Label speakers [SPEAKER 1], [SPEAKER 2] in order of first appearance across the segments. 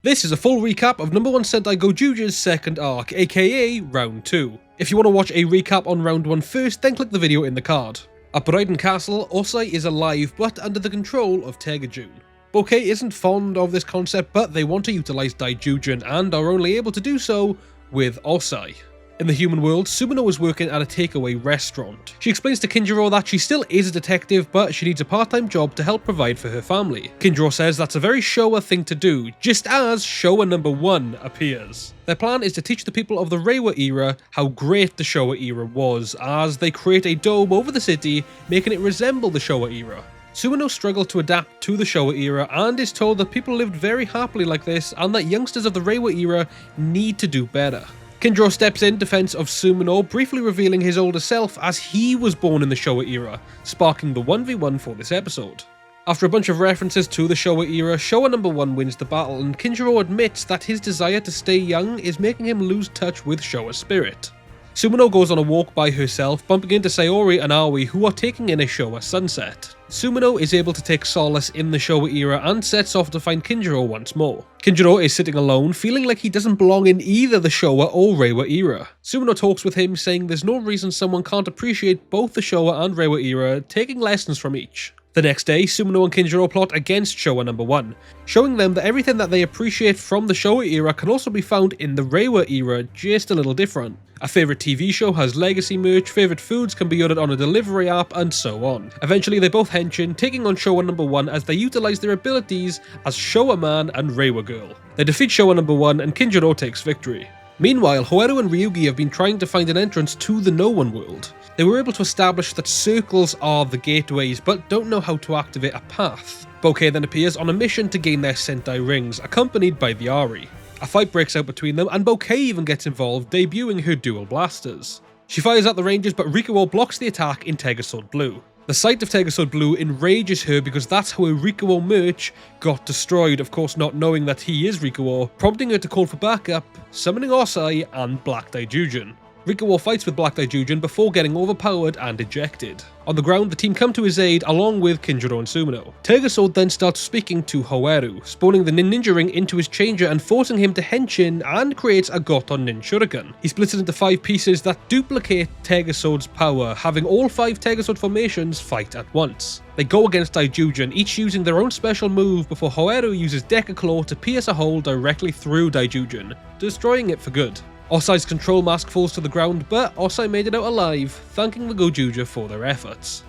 [SPEAKER 1] This is a full recap of number 1 Sentai Gozyuger's second arc, aka Round 2. If you want to watch a recap on Round 1 first, then click the video in the card. At Brighton Castle, Osai is alive but under the control of Tegajun. Bouquet isn't fond of this concept, but they want to utilise Daijujin and are only able to do so with Osai. In the human world, Sumino is working at a takeaway restaurant. She explains to Kinjiro that she still is a detective, but she needs a part-time job to help provide for her family. Kinjiro says that's a very Showa thing to do, just as Showa number 1 appears. Their plan is to teach the people of the Reiwa era how great the Showa era was, as they create a dome over the city, making it resemble the Showa era. Sumino struggles to adapt to the Showa era and is told that people lived very happily like this and that youngsters of the Reiwa era need to do better. Kinjiro steps in defense of Sumino, briefly revealing his older self as he was born in the Showa era, sparking the 1v1 for this episode. After a bunch of references to the Showa era, Showa number 1 wins the battle and Kinjiro admits that his desire to stay young is making him lose touch with Showa spirit. Sumino goes on a walk by herself, bumping into Sayori and Aoi, who are taking in a Showa sunset. Sumino is able to take solace in the Showa era and sets off to find Kinjiro once more. Kinjiro is sitting alone, feeling like he doesn't belong in either the Showa or Reiwa era. Sumino talks with him, saying there's no reason someone can't appreciate both the Showa and Reiwa era, taking lessons from each. The next day, Sumino and Kinjiro plot against Showa number 1, showing them that everything that they appreciate from the Showa era can also be found in the Reiwa era, just a little different. A favourite TV show has legacy merch, favourite foods can be ordered on a delivery app, and so on. Eventually they both henshin, taking on Showa number 1 as they utilise their abilities as Showa Man and Reiwa Girl. They defeat Showa number 1 and Kinjiro takes victory. Meanwhile, Hoeru and Ryugi have been trying to find an entrance to the No One world. They were able to establish that circles are the gateways, but don't know how to activate a path. Bouquet then appears on a mission to gain their Sentai rings, accompanied by the Ari. A fight breaks out between them, and Bouquet even gets involved, debuting her dual blasters. She fires at the Rangers, but Rikuo blocks the attack in Tegasword Blue. The sight of Tegasword Blue enrages her because that's how her Rikuo merch got destroyed, of course not knowing that he is Rikuo, prompting her to call for backup, summoning Osai and Black Daijujin. Rikuo fights with Black Daijujin before getting overpowered and ejected. On the ground, the team come to his aid along with Kinjiro and Sumino. Tegasword then starts speaking to Hoeru, spawning the ninja ring into his changer and forcing him to henshin and creates a Goton Nin Shuriken. He splits it into 5 pieces that duplicate Tegasword's power, having all 5 Tegasword formations fight at once. They go against Daijujin, each using their own special move before Hoeru uses Deca Claw to pierce a hole directly through Daijujin, destroying it for good. Osai's control mask falls to the ground, but Osai made it out alive, thanking the Gozyuger for their efforts.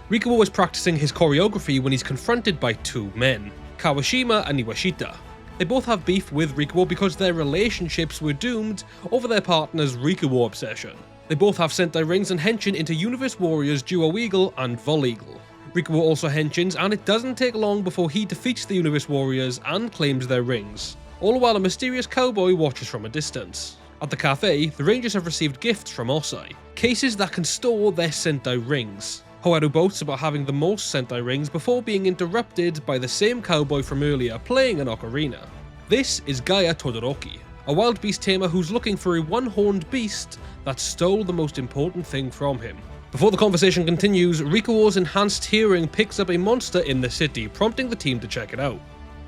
[SPEAKER 1] Rikuo was practicing his choreography when he's confronted by 2 men, Kawashima and Iwashita. They both have beef with Rikuo because their relationships were doomed over their partner's Rikuo obsession. They both have Sentai rings and henshin into Universe Warriors Duo Eagle and Vol Eagle. Rikuo also henshins, and it doesn't take long before he defeats the Universe Warriors and claims their rings, all while a mysterious cowboy watches from a distance. At the cafe, the Rangers have received gifts from Osai, cases that can store their Sentai rings. Hoeru boasts about having the most Sentai rings before being interrupted by the same cowboy from earlier playing an ocarina. This is Gaia Todoroki, a wild beast tamer who's looking for a one-horned beast that stole the most important thing from him. Before the conversation continues, Rikuo's enhanced hearing picks up a monster in the city, prompting the team to check it out.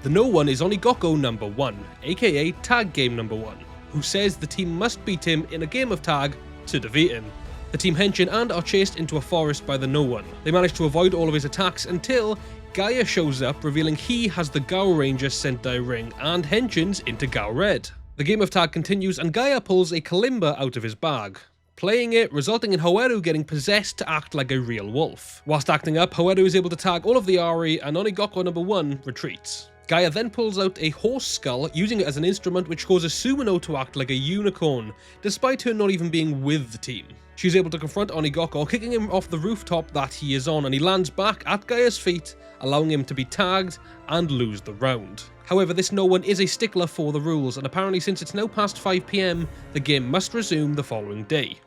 [SPEAKER 1] The No One is Onigoko number 1, aka Tag Game number 1. Who says the team must beat him in a game of tag to defeat him. The team henshin and are chased into a forest by the No One. They manage to avoid all of his attacks until Gaia shows up, revealing he has the Gao Ranger Sentai ring and henshins into Gao Red. The game of tag continues and Gaia pulls a kalimba out of his bag, playing it, resulting in Hoeru getting possessed to act like a real wolf. Whilst acting up, Hoeru is able to tag all of the Ari and Onigoko number 1 retreats. Gaia then pulls out a horse skull, using it as an instrument which causes Sumino to act like a unicorn, despite her not even being with the team. She's able to confront Onigoko, kicking him off the rooftop that he is on, and he lands back at Gaia's feet, allowing him to be tagged and lose the round. However, this No One is a stickler for the rules, and apparently since it's now past 5 PM, the game must resume the following day.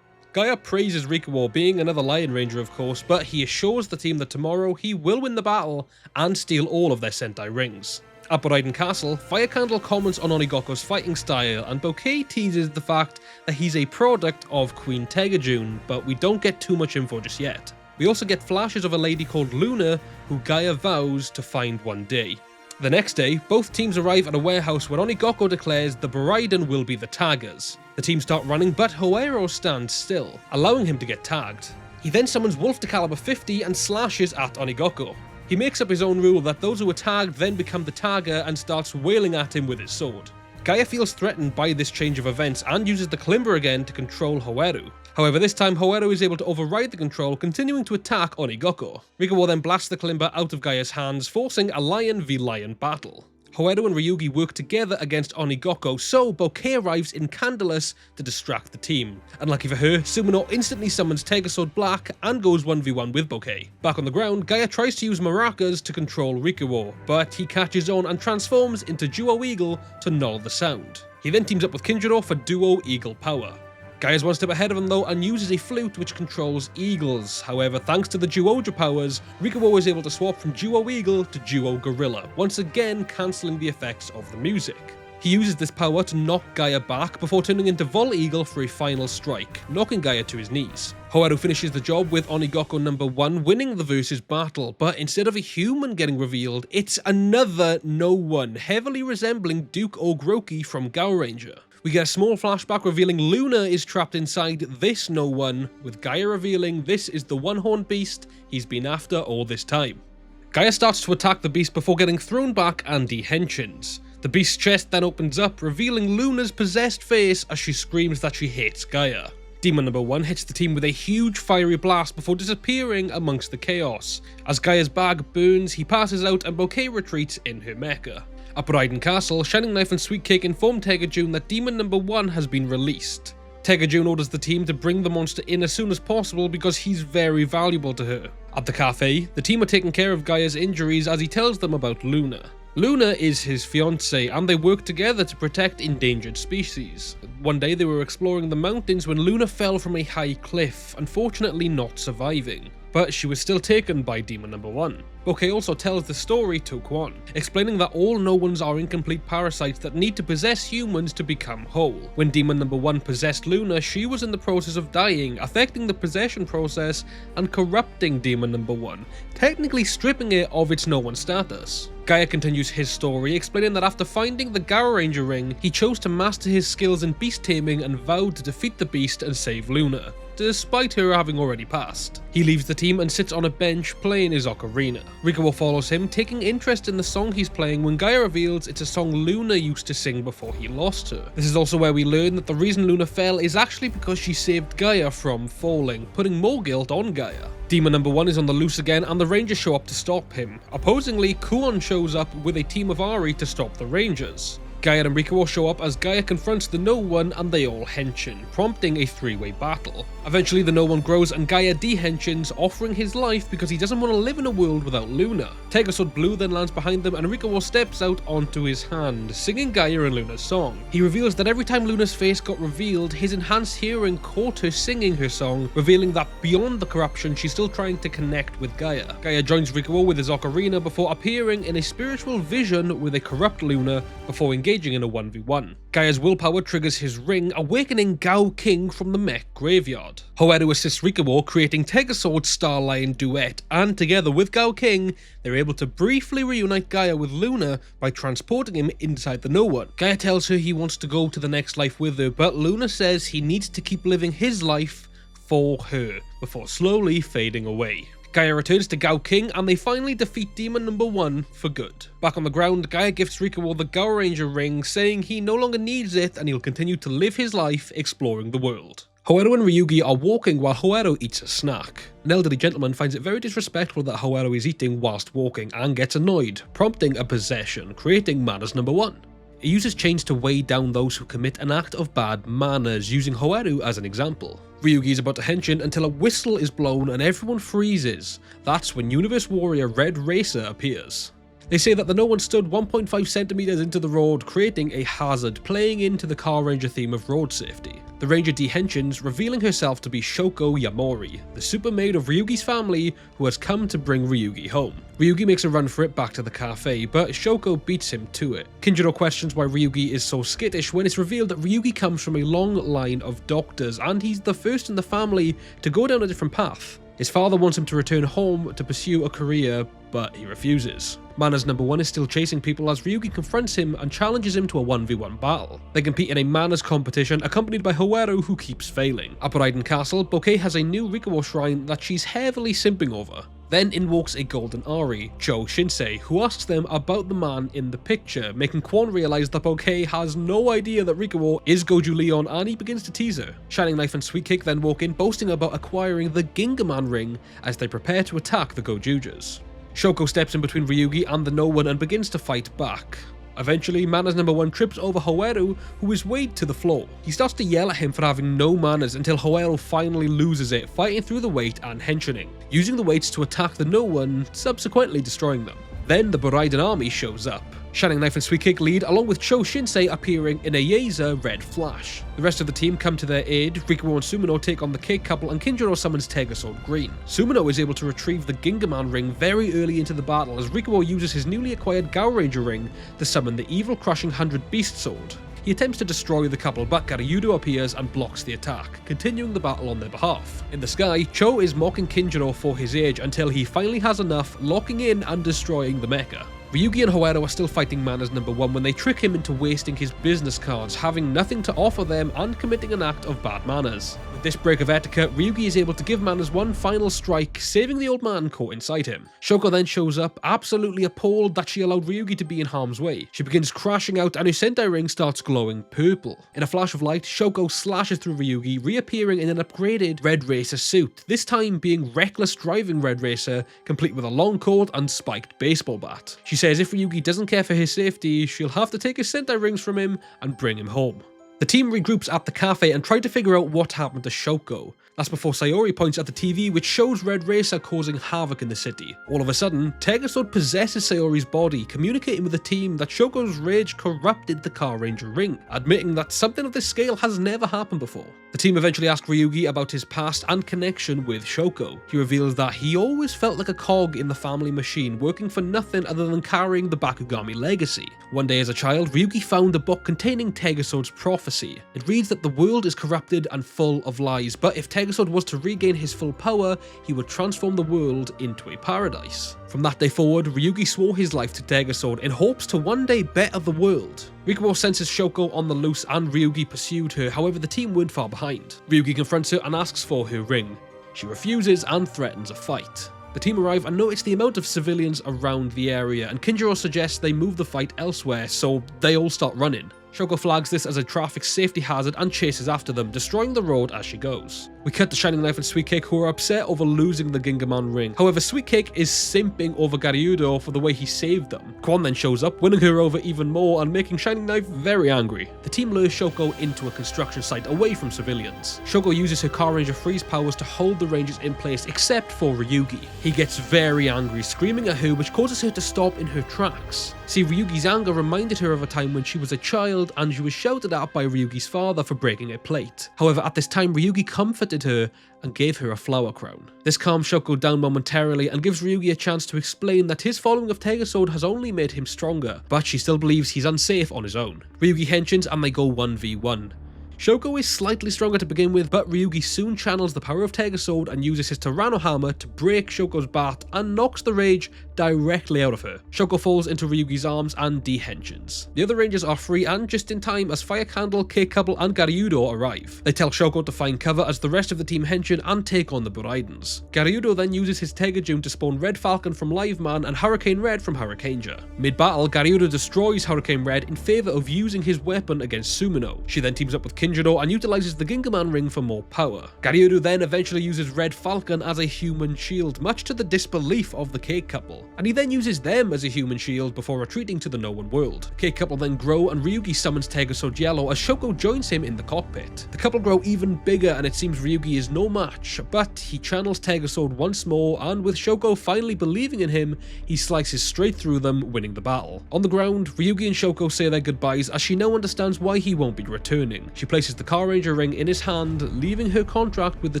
[SPEAKER 1] Gaia praises Rikuo, being another Lion Ranger of course, but he assures the team that tomorrow he will win the battle and steal all of their Sentai rings. At Brighton Castle, Fire Candle comments on Onigoko's fighting style, and Bouquet teases the fact that he's a product of Queen Tegajun, but we don't get too much info just yet. We also get flashes of a lady called Luna, who Gaia vows to find one day. The next day, both teams arrive at a warehouse where Onigoko declares the Baraiden will be the taggers. The team start running, but Hoero stands still, allowing him to get tagged. He then summons Wolf to caliber 50 and slashes at Onigoko. He makes up his own rule that those who are tagged then become the tagger and starts wailing at him with his sword. Gaia feels threatened by this change of events and uses the Kalimba again to control Hoero. However, this time Hoero is able to override the control, continuing to attack Onigoko. Rikuo then blasts the Kalimba out of Gaia's hands, forcing a lion v lion battle. Hoero and Ryugi work together against Onigoko, so Bouquet arrives incandulous to distract the team. Unlucky for her, Sumino instantly summons Tiger Sword Black and goes 1v1 with Bouquet. Back on the ground, Gaia tries to use maracas to control Rikuo, but he catches on and transforms into Duo Eagle to null the sound. He then teams up with Kinjiro for Duo Eagle power. Gaia's one step ahead of him though and uses a flute which controls eagles. However, thanks to the Duoja powers, Rikuo is able to swap from Duo Eagle to Duo Gorilla, once again cancelling the effects of the music. He uses this power to knock Gaia back before turning into Vol Eagle for a final strike, knocking Gaia to his knees. Hoero finishes the job with Onigoko number 1 winning the versus battle, but instead of a human getting revealed, it's another no one, heavily resembling Duke Ogroki from Gaoranger. We get a small flashback revealing Luna is trapped inside this no one, with Gaia revealing this is the one-horned beast he's been after all this time. Gaia starts to attack the beast before getting thrown back and dehensions. The beast's chest then opens up, revealing Luna's possessed face as she screams that she hates Gaia. Demon number 1 hits the team with a huge fiery blast before disappearing amongst the chaos. As Gaia's bag burns, he passes out and Bouquet retreats in her mecha. At Baraiden Castle, Shining Knife and Sweet Cake inform Tegajun that Demon number 1 has been released. Tegajun orders the team to bring the monster in as soon as possible because he's very valuable to her. At the cafe, the team are taking care of Gaia's injuries as he tells them about Luna. Luna is his fiancée and they work together to protect endangered species. One day they were exploring the mountains when Luna fell from a high cliff, unfortunately not surviving. But she was still taken by Demon number 1. Bouquet also tells the story to Kwon, explaining that all no-ones are incomplete parasites that need to possess humans to become whole. When Demon number 1 possessed Luna, she was in the process of dying, affecting the possession process and corrupting Demon number 1, technically stripping it of its no-one status. Gaia continues his story, explaining that after finding the Gaoranger ring, he chose to master his skills in beast taming and vowed to defeat the beast and save Luna, despite her having already passed. He leaves the team and sits on a bench playing his ocarina. Rikuo follows him, taking interest in the song he's playing when Gaia reveals it's a song Luna used to sing before he lost her. This is also where we learn that the reason Luna fell is actually because she saved Gaia from falling, putting more guilt on Gaia. Demon number 1 is on the loose again and the Rangers show up to stop him. Opposingly, Kuon shows up with a team of Ari to stop the Rangers. Gaia and Rikuo show up as Gaia confronts the no-one and they all henshin, prompting a three-way battle. Eventually the no-one grows and Gaia dehenshins, offering his life because he doesn't want to live in a world without Luna. Tiger Sword Blue then lands behind them and Rikuo steps out onto his hand, singing Gaia and Luna's song. He reveals that every time Luna's face got revealed, his enhanced hearing caught her singing her song, revealing that beyond the corruption she's still trying to connect with Gaia. Gaia joins Rikuo with his ocarina before appearing in a spiritual vision with a corrupt Luna before engaging in a 1v1. Gaia's willpower triggers his ring, awakening Gao King from the mech graveyard. Hoero assists Rikuo, creating Tegasword Star Lion duet, and together with Gao King, they're able to briefly reunite Gaia with Luna by transporting him inside the no-one. Gaia tells her he wants to go to the next life with her, but Luna says he needs to keep living his life for her, before slowly fading away. Gaia returns to Gao King and they finally defeat Demon number 1 for good. Back on the ground, Gaia gifts Rikuo the Gaoranger ring, saying he no longer needs it and he'll continue to live his life exploring the world. Hoero and Ryugi are walking while Hoero eats a snack. An elderly gentleman finds it very disrespectful that Hoero is eating whilst walking and gets annoyed, prompting a possession, creating manners number 1. It uses chains to weigh down those who commit an act of bad manners, using Hoero as an example. Ryugi is about to henshin until a whistle is blown and everyone freezes. That's when Universe Warrior Red Racer appears. They say that the no-one stood 1.5 centimeters into the road, creating a hazard, playing into the Car Ranger theme of road safety. The Ranger dehenshins, revealing herself to be Shoko Yamori, the super maid of Ryugi's family who has come to bring Ryugi home. Ryugi makes a run for it back to the cafe, but Shoko beats him to it. Kinjiro questions why Ryugi is so skittish when it's revealed that Ryugi comes from a long line of doctors and he's the first in the family to go down a different path. His father wants him to return home to pursue a career, but he refuses. Manners number 1 is still chasing people as Ryugi confronts him and challenges him to a 1v1 battle. They compete in a Manners competition accompanied by Haweru, who keeps failing. Up at Raiden Castle, Bouquet has a new Rikuo shrine that she's heavily simping over. Then invokes a golden Ari, Cho Shinsei, who asks them about the man in the picture, making Kwon realize that Bouquet has no idea that Rikuo is Goju Leon, and he begins to tease her. Shining Knife and Sweet Cake then walk in, boasting about acquiring the Gingaman ring as they prepare to attack the Gozyugers. Shoko steps in between Ryugi and the No One and begins to fight back. Eventually, Manners number 1 trips over Haweru, who is weighed to the floor. He starts to yell at him for having no manners until Haweru finally loses it, fighting through the weight and henching, using the weights to attack the No One, subsequently destroying them. Then the Buraiden army shows up. Shining Knife and Sweet Cake lead, along with Cho Shinsei appearing in a Yaezer Red Flash. The rest of the team come to their aid. Rikuo and Sumino take on the Cake Couple, and Kinjiro summons Tegasword Green. Sumino is able to retrieve the Gingaman ring very early into the battle as Rikuo uses his newly acquired Gao Ranger ring to summon the evil crushing 100 Beast Sword. He attempts to destroy the couple, but Garyudo appears and blocks the attack, continuing the battle on their behalf. In the sky, Cho is mocking Kinjiro for his age until he finally has enough, locking in and destroying the mecha. Ryugi and Haweru are still fighting Manners number 1 when they trick him into wasting his business cards, having nothing to offer them and committing an act of bad manners. With this break of etiquette, Ryugi is able to give Manners one final strike, saving the old man caught inside him. Shoko then shows up, absolutely appalled that she allowed Ryugi to be in harm's way. She begins crashing out and her Sentai ring starts glowing purple. In a flash of light, Shoko slashes through Ryugi, reappearing in an upgraded Red Racer suit, this time being reckless driving Red Racer, complete with a long coat and spiked baseball bat. She says if Ryugi doesn't care for his safety, she'll have to take his Sentai rings from him and bring him home. The team regroups at the cafe and try to figure out what happened to Shoko. That's before Sayori points at the TV, which shows Red Racer causing havoc in the city. All of a sudden, Tegasword possesses Sayori's body, communicating with the team that Shoko's rage corrupted the Car Ranger ring, admitting that something of this scale has never happened before. The team eventually asks Ryugi about his past and connection with Shoko. He reveals that he always felt like a cog in the family machine, working for nothing other than carrying the Bakugami legacy. One day as a child, Ryugi found a book containing Tegasword's prophecy. It reads that the world is corrupted and full of lies, but if Tegasword was to regain his full power, he would transform the world into a paradise. From that day forward, Ryugi swore his life to Tegasword in hopes to one day better the world. Rikuo senses Shoko on the loose and Ryugi pursued her, however the team weren't far behind. Ryugi confronts her and asks for her ring. She refuses and threatens a fight. The team arrive and notice the amount of civilians around the area, and Kinjiro suggests they move the fight elsewhere, so they all start running. Shoko flags this as a traffic safety hazard and chases after them, destroying the road as she goes. We cut to Shining Knife and Sweet Cake, who are upset over losing the Gingaman ring. However, Sweet Cake is simping over Garyudo for the way he saved them. Kwon then shows up, winning her over even more and making Shining Knife very angry. The team lures Shoko into a construction site away from civilians. Shoko uses her Car Ranger freeze powers to hold the Rangers in place except for Ryugi. He gets very angry, screaming at her, which causes her to stop in her tracks. See, Ryugi's anger reminded her of a time when she was a child and she was shouted at by Ryugi's father for breaking a plate. However, at this time, Ryugi comforted her and gave her a flower crown. This calms Shoko down momentarily and gives Ryugi a chance to explain that his following of Tegasword has only made him stronger, but she still believes he's unsafe on his own. Ryugi henchins and they go 1v1. Shoko is slightly stronger to begin with, but Ryugi soon channels the power of Tegasword and uses his Tyranno Hammer to break Shoko's bat and knocks the rage directly out of her. Shoko falls into Ryugi's arms and dehensions. The other Rangers are free and just in time as Fire Candle, Cake Couple and Garyudo arrive. They tell Shoko to find cover as the rest of the team henching and take on the Buraidens. Garyudo then uses his Tegajun to spawn Red Falcon from Live Man and Hurricane Red from Hurricaneja. Mid-battle, Garyudo destroys Hurricane Red in favour of using his weapon against Sumino. She then teams up with Kinjiro and utilizes the Gingaman ring for more power. Garyudo then eventually uses Red Falcon as a human shield, much to the disbelief of the Cake Couple, and he then uses them as a human shield before retreating to the No One world. Cake Couple then grow and Ryugi summons Tegasword Yellow as Shoko joins him in the cockpit. The couple grow even bigger and it seems Ryugi is no match, but he channels Tegasword once more and with Shoko finally believing in him, he slices straight through them, winning the battle. On the ground, Ryugi and Shoko say their goodbyes as she now understands why he won't be returning. She places the Car Ranger ring in his hand, leaving her contract with the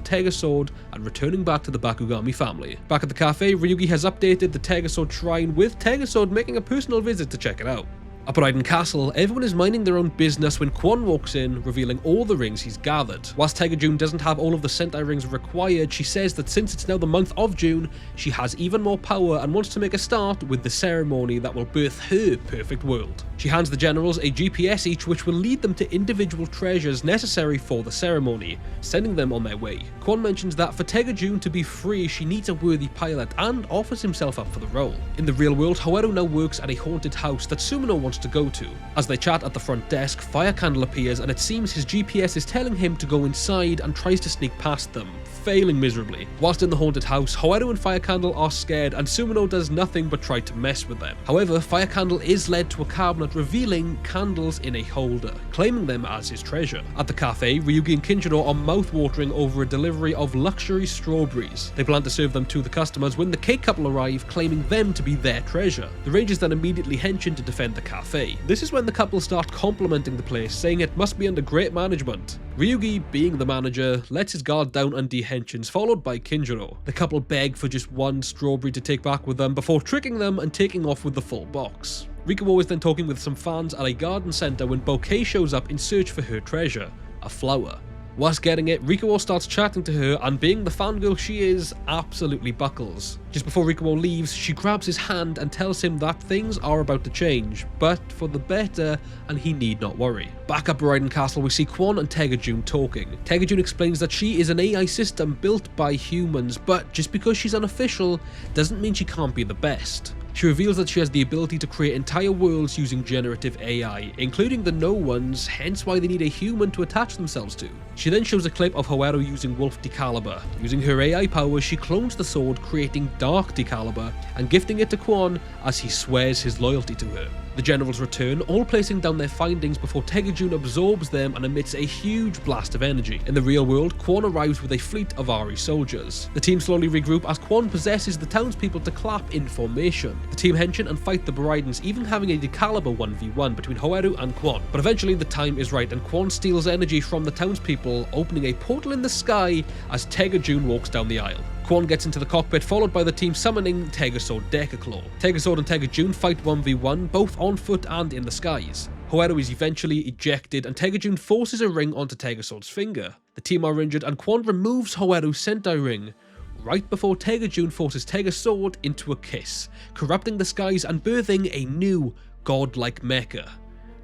[SPEAKER 1] Tegasword and returning back to the Bakugami family. Back at the cafe, Ryugi has updated the Tegasword shrine with Tegasword making a personal visit to check it out. Up at Raiden Castle, everyone is minding their own business when Kwon walks in, revealing all the rings he's gathered. Whilst Tiger June doesn't have all of the Sentai rings required, she says that since it's now the month of June, she has even more power and wants to make a start with the ceremony that will birth her perfect world. She hands the generals a GPS each, which will lead them to individual treasures necessary for the ceremony, sending them on their way. Kwon mentions that for Tiger June to be free, she needs a worthy pilot and offers himself up for the role. In the real world, Hayato now works at a haunted house that Sumino wants to go to. As they chat at the front desk, Fire Candle appears and it seems his GPS is telling him to go inside and tries to sneak past them, failing miserably. Whilst in the haunted house, Hayato and Fire Candle are scared and Sumino does nothing but try to mess with them. However, Fire Candle is led to a cabinet revealing candles in a holder, claiming them as his treasure. At the cafe, Ryugi and Kinjiro are mouth-watering over a delivery of luxury strawberries. They plan to serve them to the customers when the cake couple arrive, claiming them to be their treasure. The Rangers then immediately hench in to defend the cafe. This is when the couple start complimenting the place, saying it must be under great management. Ryugi, being the manager, lets his guard down and dehensions, followed by Kinjiro. The couple beg for just one strawberry to take back with them before tricking them and taking off with the full box. Rikuo is then talking with some fans at a garden centre when Bouquet shows up in search for her treasure, a flower. Whilst getting it, Rikuo starts chatting to her and being the fangirl she is, absolutely buckles. Just before Rikuo leaves, she grabs his hand and tells him that things are about to change, but for the better and he need not worry. Back up at Raiden Castle, we see Kwon and Tiger June talking. Tiger June explains that she is an AI system built by humans, but just because she's unofficial doesn't mean she can't be the best. She reveals that she has the ability to create entire worlds using generative AI, including the No Ones, hence why they need a human to attach themselves to. She then shows a clip of Hayato using Wolf Decalibur. Using her AI powers, she clones the sword, creating Dark Decalibur, and gifting it to Kwon as he swears his loyalty to her. The generals return, all placing down their findings before Tiger June absorbs them and emits a huge blast of energy. In the real world, Kwon arrives with a fleet of Ari soldiers. The team slowly regroup as Kwon possesses the townspeople to clap in formation. The team hench and fight the Baraidens, even having a Decalibur 1v1 between Hayato and Kwon. But eventually the time is right and Kwon steals energy from the townspeople, opening a portal in the sky as Tiger June walks down the aisle. Kwon gets into the cockpit, followed by the team summoning Tiger Sword Decaclaw. Tiger Sword and Tiger June fight 1v1, both on foot and in the skies. Hayato is eventually ejected and Tiger June forces a ring onto Tiger Sword's finger. The team are injured and Kwon removes Hayato's Sentai ring, right before Tiger June forces Tiger Sword into a kiss, corrupting the skies and birthing a new godlike mecha,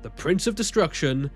[SPEAKER 1] the Prince of Destruction,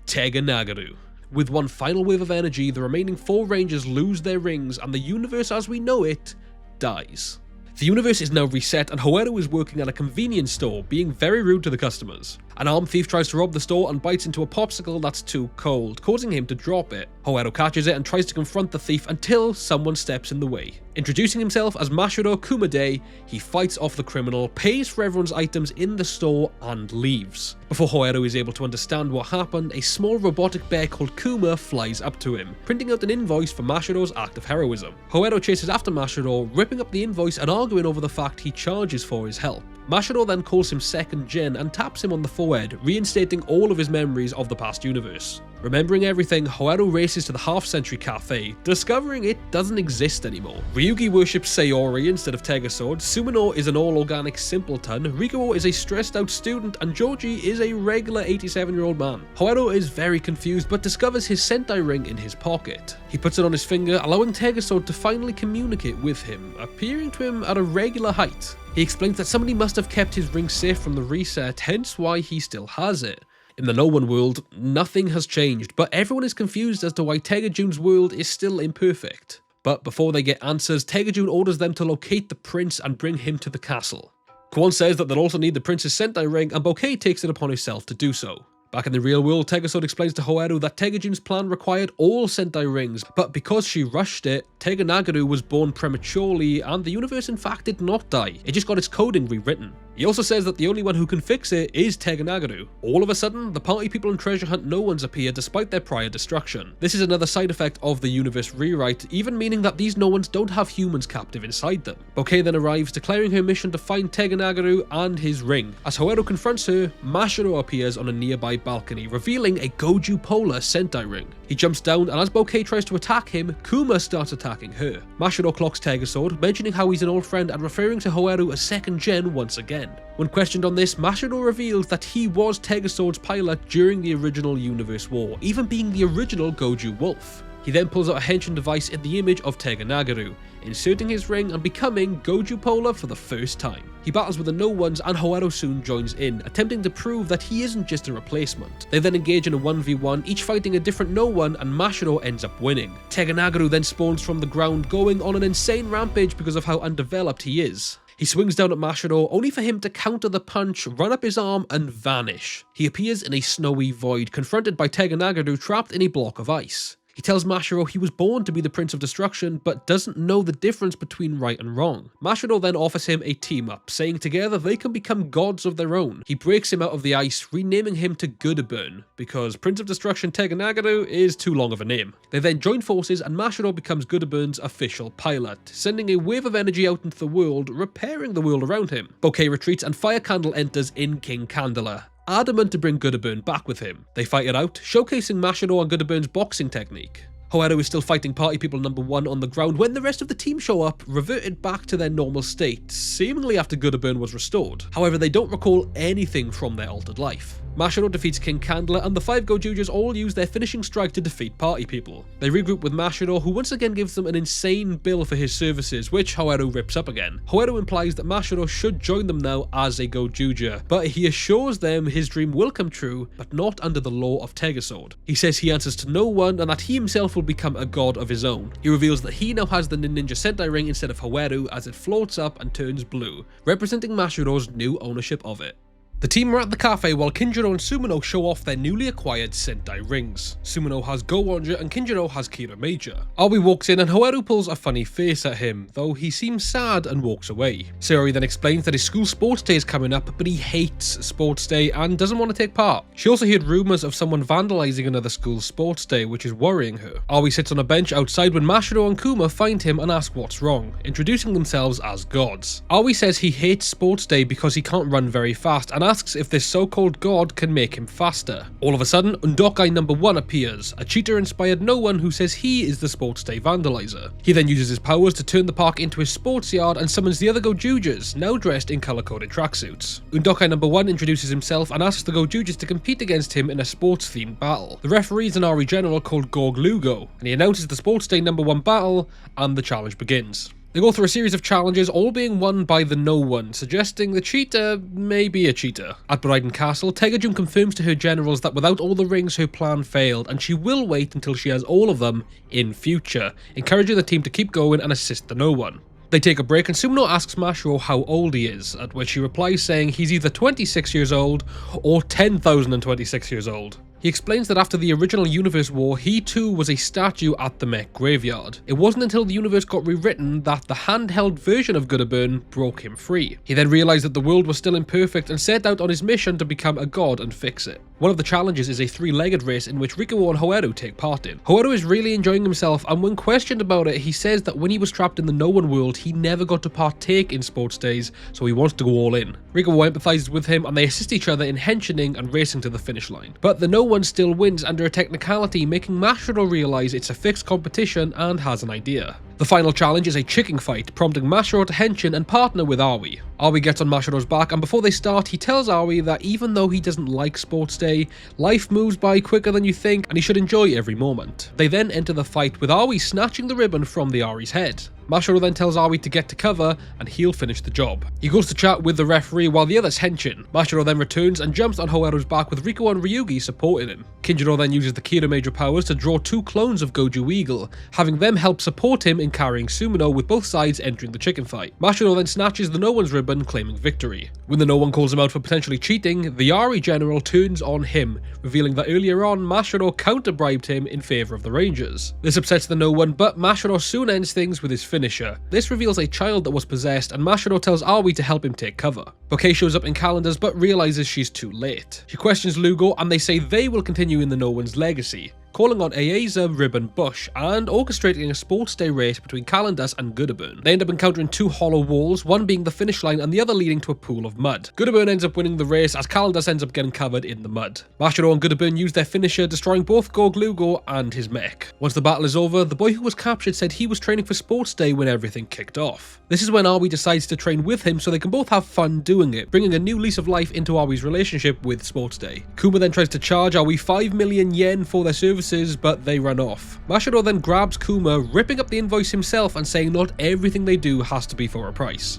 [SPEAKER 1] Tiger Nagaru. With one final wave of energy, the remaining 4 Rangers lose their rings and the universe as we know it dies. The universe is now reset and Hayato is working at a convenience store, being very rude to the customers. An armed thief tries to rob the store and bites into a popsicle that's too cold, causing him to drop it. Hayato catches it and tries to confront the thief until someone steps in the way. Introducing himself as Mashiro Kumade, he fights off the criminal, pays for everyone's items in the store and leaves. Before Hayato is able to understand what happened, a small robotic bear called Kuma flies up to him, printing out an invoice for Mashiro's act of heroism. Hayato chases after Mashiro, ripping up the invoice and arguing over the fact he charges for his help. Mashiro then calls him second gen and taps him on the forehead, reinstating all of his memories of the past universe. Remembering everything, Hayato races to the half-century cafe, discovering it doesn't exist anymore. Ryugi worships Sayori instead of Tiger Sword, Sumino is an all-organic simpleton, Rikuo is a stressed-out student, and Joji is a regular 87-year-old man. Hayato is very confused but discovers his Sentai ring in his pocket. He puts it on his finger, allowing Tiger Sword to finally communicate with him, appearing to him at a regular height. He explains that somebody must have kept his ring safe from the reset, hence why he still has it. In the No One world, nothing has changed, but everyone is confused as to why Tiger June's world is still imperfect. But before they get answers, Tiger June orders them to locate the prince and bring him to the castle. Kwon says that they'll also need the prince's Sentai ring, and Bouquet takes it upon herself to do so. Back in the real world, Tiger Sword explains to Hayato that Tiger June's plan required all Sentai rings, but because she rushed it, Tiger Nagaru was born prematurely and the universe in fact did not die, it just got its coding rewritten. He also says that the only one who can fix it is Tiger Nagaru. All of a sudden, the party people in Treasure Hunt No Ones appear despite their prior destruction. This is another side effect of the universe rewrite, even meaning that these No Ones don't have humans captive inside them. Bouquet then arrives, declaring her mission to find Tiger Nagaru and his ring. As Hayato confronts her, Mashiro appears on a nearby balcony, revealing a Goju Polar Sentai ring. He jumps down, and as Bouquet tries to attack him, Kuma starts attacking her. Mashiro clocks Tegasword, mentioning how he's an old friend and referring to Hoaru as second gen once again. When questioned on this, Mashiro reveals that he was Tegasword's pilot during the original Universe War, even being the original Goju Wolf. He then pulls out a henshin device in the image of Tega Nagaru, inserting his ring and becoming Goju Polar for the first time. He battles with the No Ones and Hoaru soon joins in, attempting to prove that he isn't just a replacement. They then engage in a 1v1, each fighting a different No One, and Mashiro ends up winning. Tega Nagaru then spawns from the ground, going on an insane rampage because of how undeveloped he is. He swings down at Mashiro, only for him to counter the punch, run up his arm, and vanish. He appears in a snowy void, confronted by Tega Nagaru trapped in a block of ice. He tells Mashiro he was born to be the Prince of Destruction, but doesn't know the difference between right and wrong. Mashiro then offers him a team-up, saying together they can become gods of their own. He breaks him out of the ice, renaming him to Godyburn, because Prince of Destruction Tega Nagaru is too long of a name. They then join forces and Mashiro becomes Godyburn's official pilot, sending a wave of energy out into the world, repairing the world around him. Bouquet retreats and Fire Candle enters in King Candela, adamant to bring Godyburn back with him. They fight it out, showcasing Mashiro and Godyburn's boxing technique. Hoaru is still fighting party people number 1 on the ground when the rest of the team show up, reverted back to their normal state, seemingly after Godyburn was restored. However, they don't recall anything from their altered life. Mashiro defeats King Candela, and the 5 Gozyugers all use their finishing strike to defeat party people. They regroup with Mashiro, who once again gives them an insane bill for his services, which Hoaru rips up again. Hoaru implies that Mashiro should join them now as a Gozyuger, but he assures them his dream will come true, but not under the law of Tegasword. He says he answers to no one, and that he himself will become a god of his own. He reveals that he now has the Ninja Sentai ring instead of Hoaru, as it floats up and turns blue, representing Mashiro's new ownership of it. The team are at the cafe while Kinjiro and Sumino show off their newly acquired Sentai rings. Sumino has Go Wanja and Kinjiro has Kira Major. Aoi walks in and Hoaru pulls a funny face at him, though he seems sad and walks away. Sayori then explains that his school sports day is coming up, but he hates sports day and doesn't want to take part. She also heard rumours of someone vandalising another school's sports day, which is worrying her. Aoi sits on a bench outside when Mashiro and Kuma find him and ask what's wrong, introducing themselves as gods. Aoi says he hates sports day because he can't run very fast and asks if this so-called god can make him faster. All of a sudden, Undokai number 1 appears, a cheater-inspired no one who says he is the sports day vandalizer. He then uses his powers to turn the park into his sports yard and summons the other Gozyugers, now dressed in colour-coded tracksuits. Undokai number 1 introduces himself and asks the Gozyugers to compete against him in a sports-themed battle. The referee is an Ari general called Gorg Lugo, and he announces the sports day number 1 battle, and the challenge begins. They go through a series of challenges, all being won by the No One, suggesting the cheater may be a cheater. At Bryden Castle, Tegajun confirms to her generals that without all the rings her plan failed, and she will wait until she has all of them in future, encouraging the team to keep going and assist the No One. They take a break and Sumino asks Mashiro how old he is, at which he replies saying he's either 26 years old or 10,026 years old. He explains that after the original Universe War, he too was a statue at the mech graveyard. It wasn't until the universe got rewritten that the handheld version of Godyburn broke him free. He then realized that the world was still imperfect and set out on his mission to become a god and fix it. One of the challenges is a 3-legged race in which Rikuo and Hoaru take part in. Hoaru is really enjoying himself, and when questioned about it, he says that when he was trapped in the No One world, he never got to partake in sports days, so he wants to go all in. Rikuo empathizes with him and they assist each other in henshining and racing to the finish line. But the No One still wins under a technicality, making Mashiro realize it's a fixed competition and has an idea. The final challenge is a chicken fight, prompting Mashiro to henshin and partner with Aoi. Aoi gets on Mashiro's back, and before they start, he tells Aoi that even though he doesn't like sports day, life moves by quicker than you think and he should enjoy every moment. They then enter the fight, with Aoi snatching the ribbon from the Ari's head. Mashiro then tells Aoi to get to cover and he'll finish the job. He goes to chat with the referee while the others henshin. Mashiro then returns and jumps on Hoaru's back with Rikuo and Ryugi supporting him. Kinjiro then uses the Kira Major powers to draw 2 clones of Goju Eagle, having them help support him in carrying Sumino, with both sides entering the chicken fight. Mashiro then snatches the No One's ribbon, claiming victory. When the No One calls him out for potentially cheating, the Ari general turns on him, revealing that earlier on Mashiro counter-bribed him in favour of the Rangers. This upsets the No One, but Mashiro soon ends things with his finisher. This reveals a child that was possessed, and Mashiro tells Aoi to help him take cover. Bouquet shows up in calendars but realizes she's too late. She questions Lugo and they say they will continue in the No One's legacy. calling on Eiza, Rib and Bush, and orchestrating a sports day race between Calendus and Gooderburn. They end up encountering two hollow walls, one being the finish line and the other leading to a pool of mud. Gooderburn ends up winning the race as Calendus ends up getting covered in the mud. Mashiro and Gooderburn use their finisher, destroying both Gozyuger and his mech. Once the battle is over, the boy who was captured said he was training for sports day when everything kicked off. This is when Aoi decides to train with him so they can both have fun doing it, bringing a new lease of life into Aoi's relationship with sports day. Kuma then tries to charge Aoi 5 million yen for their services, but they run off. Mashiro then grabs Kuma, ripping up the invoice himself and saying not everything they do has to be for a price.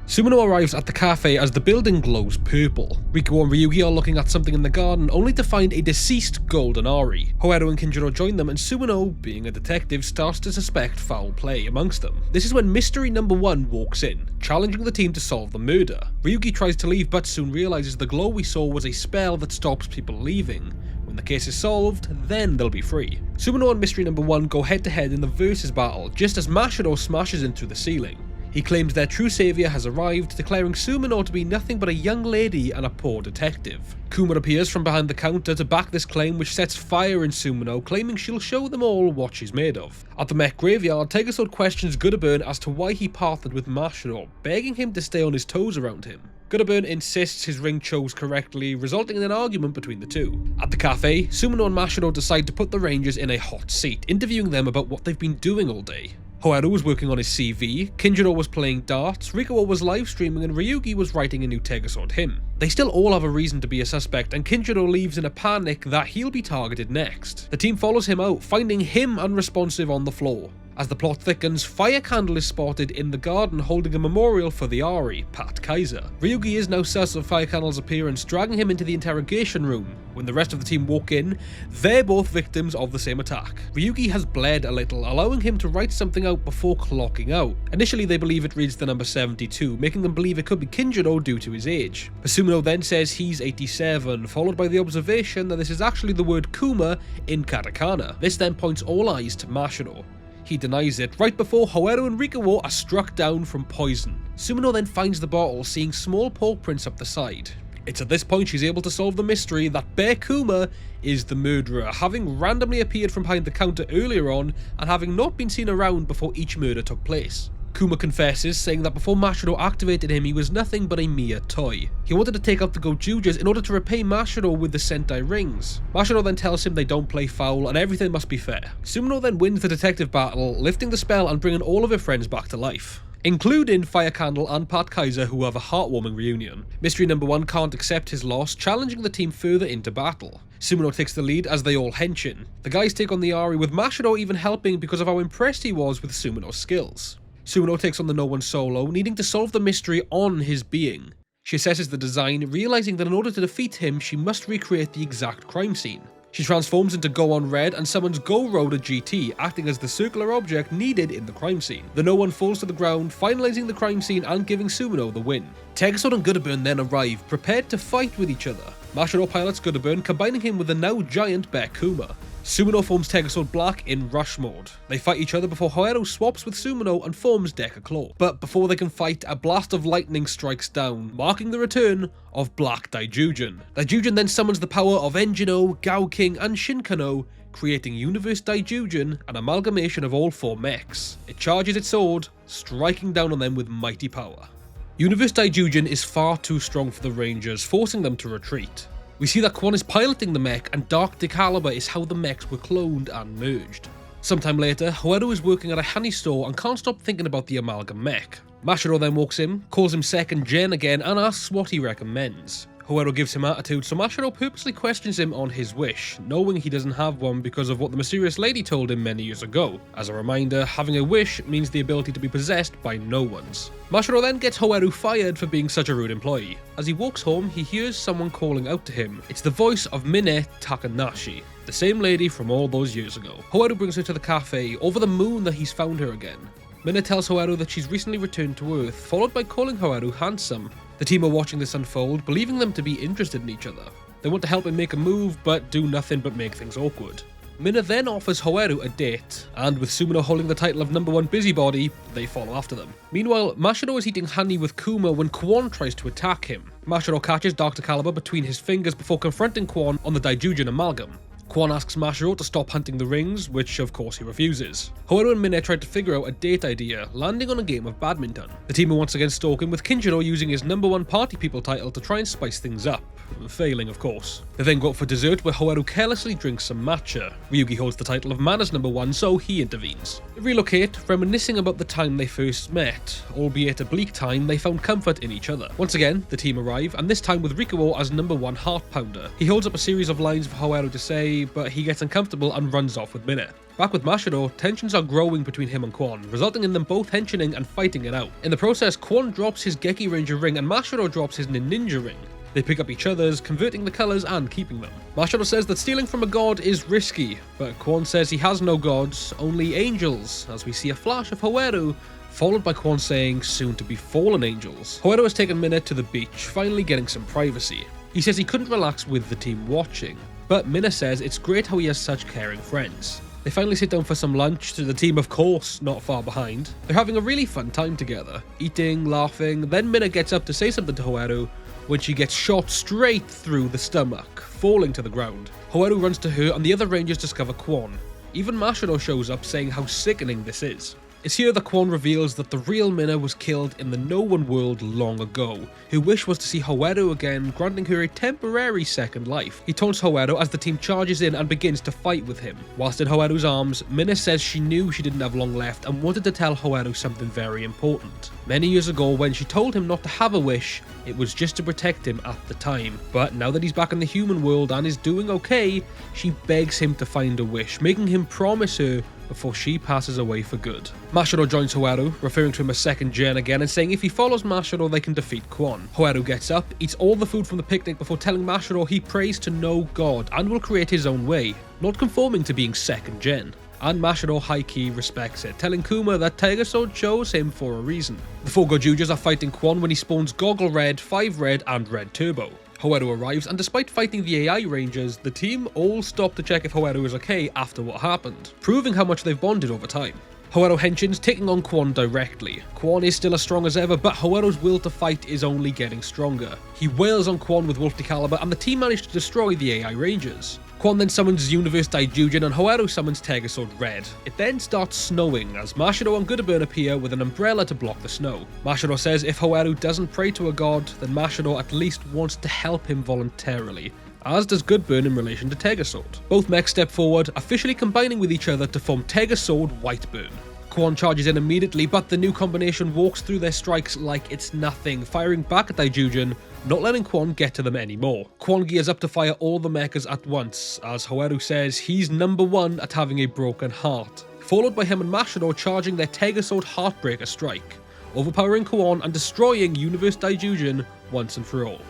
[SPEAKER 1] Sumino arrives at the cafe as the building glows purple. Riko and Ryugi are looking at something in the garden only to find a deceased golden Ari. Hoero and Kinjiro join them and Sumino, being a detective, starts to suspect foul play amongst them. This is when Mystery Number 1 walks in, challenging the team to solve the murder. Ryugi tries to leave but soon realizes the glow we saw was a spell that stops people leaving. When the case is solved, then they'll be free. Sumino and Mystery Number 1 go head to head in the versus battle just as Mashiro smashes into the ceiling. He claims their true saviour has arrived, declaring Sumino to be nothing but a young lady and a poor detective. Kuma appears from behind the counter to back this claim, which sets fire in Sumino, claiming she'll show them all what she's made of. At the mech graveyard, Tegasord questions Gooderburn as to why he partnered with Mashiro, begging him to stay on his toes around him. Gooderburn insists his ring chose correctly, resulting in an argument between the two. At the cafe, Sumino and Mashiro decide to put the Rangers in a hot seat, interviewing them about what they've been doing all day. Hoero was working on his CV, Kinjiro was playing darts, Rikuo was live streaming, and Ryugi was writing a new Tegasord hymn. They still all have a reason to be a suspect, and Kinjiro leaves in a panic that he'll be targeted next. The team follows him out, finding him unresponsive on the floor. As the plot thickens, Fire Candle is spotted in the garden holding a memorial for the Ari, Pat Kaiser. Ryugi is now sus of Fire Candle's appearance, dragging him into the interrogation room. When the rest of the team walk in, they're both victims of the same attack. Ryugi has bled a little, allowing him to write something out before clocking out. Initially they believe it reads the number 72, making them believe it could be Kinjiro due to his age. Sumino then says he's 87, followed by the observation that this is actually the word Kuma in katakana. This then points all eyes to Mashiro. He denies it right before Hoero and Rikuo are struck down from poison. Sumino then finds the bottle, seeing small paw prints up the side. It's at this point she's able to solve the mystery that Bear Kuma is the murderer, having randomly appeared from behind the counter earlier on and having not been seen around before each murder took place. Kuma confesses, saying that before Mashiro activated him, he was nothing but a mere toy. He wanted to take out the Gozyugers in order to repay Mashiro with the Sentai rings. Mashiro then tells him they don't play foul and everything must be fair. Sumino then wins the detective battle, lifting the spell and bringing all of her friends back to life, including Fire Candle and Pat Kaiser, who have a heartwarming reunion. Mystery Number 1 can't accept his loss, challenging the team further into battle. Sumino takes the lead as they all henshin. The guys take on the Ari, with Mashiro even helping because of how impressed he was with Sumino's skills. Sumino takes on the No One solo, needing to solve the mystery on his being. She assesses the design, realizing that in order to defeat him, she must recreate the exact crime scene. She transforms into Go On Red and summons Go Roader GT, acting as the circular object needed in the crime scene. The No One falls to the ground, finalizing the crime scene and giving Sumino the win. Tegasord and Gooderburn then arrive, prepared to fight with each other. Mashiro pilots Gooderburn, combining him with the now giant Bear Kuma. Sumino forms Tegasord Black in rush mode. They fight each other before Hoero swaps with Sumino and forms Deca Claw. But before they can fight, a blast of lightning strikes down, marking the return of Black Daijujin. Daijujin then summons the power of Enjino, Gao King and Shinkano, creating Universe Daijujin, an amalgamation of all four mechs. It charges its sword, striking down on them with mighty power. Universe Daijujin is far too strong for the Rangers, forcing them to retreat. We see that Kwon is piloting the mech, and Dark Decaliber is how the mechs were cloned and merged. Sometime later, Hoero is working at a honey store and can't stop thinking about the amalgam mech. Mashiro then walks in, calls him second gen again and asks what he recommends. Hoero gives him attitude, so Mashiro purposely questions him on his wish, knowing he doesn't have one because of what the mysterious lady told him many years ago. As a reminder, having a wish means the ability to be possessed by no one's. Mashiro then gets Hoero fired for being such a rude employee. As he walks home, he hears someone calling out to him. It's the voice of Mine Takanashi, the same lady from all those years ago. Hoero brings her to the cafe, over the moon that he's found her again. Mine tells Hoero that she's recently returned to Earth, followed by calling Hoero handsome. The team are watching this unfold, believing them to be interested in each other. They want to help him make a move, but do nothing but make things awkward. Mina then offers Hoero a date, and with Sumino holding the title of number 1 busybody, they follow after them. Meanwhile, Mashiro is eating honey with Kuma when Kwon tries to attack him. Mashiro catches Dark Decaliber between his fingers before confronting Kwon on the Daijujin amalgam. Kwon asks Mashiro to stop hunting the rings, which of course he refuses. Hawaru and Minne try to figure out a date idea, landing on a game of badminton. The team are once again stalking, with Kinjiro using his #1 party people title to try and spice things up. Failing, of course. They then go out for dessert, where Hawaru carelessly drinks some matcha. Ryugi holds the title of Manners #1, so he intervenes. They relocate, reminiscing about the time they first met, albeit a bleak time they found comfort in each other. Once again, the team arrive, and this time with Rikuo as #1 heart pounder. He holds up a series of lines for Hawaru to say, but he gets uncomfortable and runs off with Minne. Back with Mashiro, tensions are growing between him and Kwon, resulting in them both henching and fighting it out. In the process, Kwon drops his Geki Ranger ring and Mashiro drops his Ninja ring. They pick up each other's, converting the colours and keeping them. Mashiro says that stealing from a god is risky, but Kwon says he has no gods, only angels, as we see a flash of Hawaru, followed by Kwon saying soon to be fallen angels. Hawaru has taken Minne to the beach, finally getting some privacy. He says he couldn't relax with the team watching, but Minne says it's great how he has such caring friends. They finally sit down for some lunch, to the team of course not far behind. They're having a really fun time together, eating, laughing, then Minne gets up to say something to Hawaru, when she gets shot straight through the stomach, falling to the ground. Hawaru runs to her and the other rangers discover Kwon. Even Mashiro shows up saying how sickening this is. It's here that Kwon reveals that the real Minne was killed in the No-One world long ago. Her wish was to see Hawaru again, granting her a temporary second life. He taunts Hawaru as the team charges in and begins to fight with him. Whilst in Hawaru's arms, Minne says she knew she didn't have long left and wanted to tell Hawaru something very important. Many years ago, when she told him not to have a wish, it was just to protect him at the time. But now that he's back in the human world and is doing okay, she begs him to find a wish, making him promise her before she passes away for good. Mashiro joins Hawaru, referring to him as second gen again and saying if he follows Mashiro they can defeat Kwon. Hawaru gets up, eats all the food from the picnic before telling Mashiro he prays to no god and will create his own way, not conforming to being second gen. And Mashiro high-key respects it, telling Kuma that Tiger Sword chose him for a reason. The 4 Gozyugers are fighting Kwon when he spawns Goggle Red, 5 Red and Red Turbo. Hawaru arrives, and despite fighting the AI Rangers, the team all stop to check if Hawaru is okay after what happened, proving how much they've bonded over time. Hawaru henchins, taking on Kwon directly. Kwon is still as strong as ever, but Hawaru's will to fight is only getting stronger. He wails on Kwon with Wolf Decaliber, and the team manage to destroy the AI Rangers. Kwon then summons Universe Daijujin and Hawaru summons Tiger Sword Red. It then starts snowing as Mashiro and Goodburn appear with an umbrella to block the snow. Mashiro says if Hawaru doesn't pray to a god, then Mashiro at least wants to help him voluntarily, as does Goodburn in relation to Tiger Sword. Both mechs step forward, officially combining with each other to form Tiger Sword Whiteburn. Kwon charges in immediately, but the new combination walks through their strikes like it's nothing, firing back at Daijujin, not letting Kwon get to them anymore. Kwon gears up to fire all the mechas at once, as Hawaru says he's #1 at having a broken heart, followed by him and Mashiro charging their Tiger Sword Heartbreaker strike, overpowering Kwon and destroying Universe Daijujin once and for all.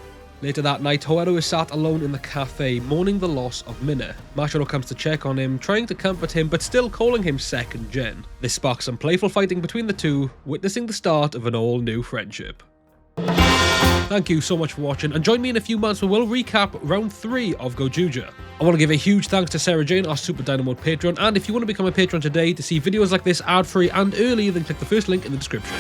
[SPEAKER 1] Later that night, Hawaru is sat alone in the cafe, mourning the loss of Minne. Mashiro comes to check on him, trying to comfort him, but still calling him second gen. This sparks some playful fighting between the two, witnessing the start of an all-new friendship. Thank you so much for watching, and join me in a few months when we'll recap round 3 of Gozyuger. I want to give a huge thanks to Sarah Jane, our Super Dynamo Patreon, and if you want to become a patron today to see videos like this ad-free and early, then click the first link in the description.